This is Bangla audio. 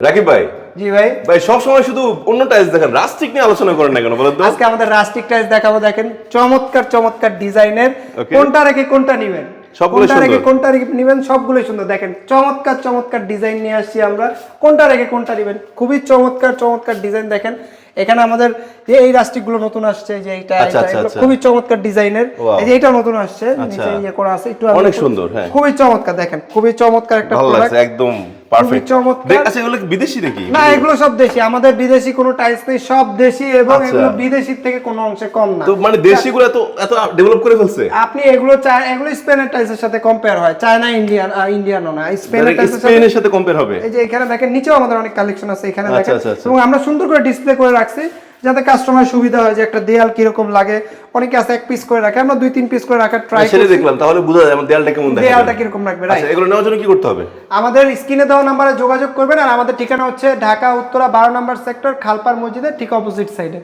রাকিব ভাই, জি ভাই। ভাই সব সময় শুধু অন্য টাইলস দেখেন, রাস্টিক নিয়ে আলোচনা করেন না কেন বলেন তো? আজকে আমাদের রাস্টিক টাইলস দেখাবো, দেখেন চমৎকার চমৎকার ডিজাইনের, Okay. কোনটা রেখে কোনটা নেবেন, সবগুলোই কোনটা রেখে সুন্দর। কোনটা নেবেন, সবগুলোই সুন্দর। দেখেন চমৎকার চমৎকার ডিজাইন নিয়ে আসছি আমরা, কোনটা রেখে কোনটা নেবেন, খুবই চমৎকার চমৎকার ডিজাইন। দেখেন এখানে আমাদের এই রাস্টিক গুলো নতুন আসছে, যে এইটা আচ্ছা, এটা আচ্ছা, এগুলো আচ্ছা। খুবই চমৎকার ডিজাইনের। Wow. এই যে এটা নতুন আসছে, আচ্ছা। নিচে ইয়ে করা আছে একটু অনেক সুন্দর, হ্যাঁ। খুবই চমৎকার। দেখেন খুবই চমৎকার একটা ভালো প্রোডাক্ট, লাগছে, একদম পারফেক্ট। চমৎকার। আচ্ছা, এগুলো কি বিদেশি নাকি? না, এগুলো সব দেশি, আমাদের বিদেশি কোনো টাইলস নেই, সব দেশি, এবং আচ্ছা। এগুলো বিদেশির থেকে কোনো অংশে কম না। তো মানে দেশিগুলো এত ডেভেলপ করে ফেলছে। আপনি এগুলো এগুলো স্পেনের টাইলসের সাথে কম্পেয়ার হয়, চায়না ইন্ডিয়ানও না, স্পেনের টাইলসের সাথে। স্পেনের সাথে কম্পেয়ার হবে। এই যে এখানে দেখেন, নিচেও আমাদের অনেক কালেকশন আছে, এখানে আচ্ছা, দেখেন। আচ্ছা, আচ্ছা। এবং আমরা সুন্দর করে ডিসপ্লে করে রাখছি, যাতে কাস্টমার সুবিধা হয় যে একটা দেয়াল কিরকম লাগে। অনেকে আছে এক পিস করে রাখে, আমরা 2-3 পিস করে রাখার ট্রাই সেটা করছি। দেখলাম, তাহলে বোঝা যায় আমার দেয়ালটা কেমন দেখা দেয়ালটা কিরকম রাখবে, রাইট। আচ্ছা, এগুলো নেওয়ার জন্য কি করতে হবে? আমাদের স্ক্রিনে দেওয়া নাম্বারে যোগাযোগ করবেন, আর আমাদের ঠিকানা হচ্ছে ঢাকা উত্তরা 12 নম্বর সেক্টর, খালপার মসজিদের ঠিক অপোজিট সাইডে।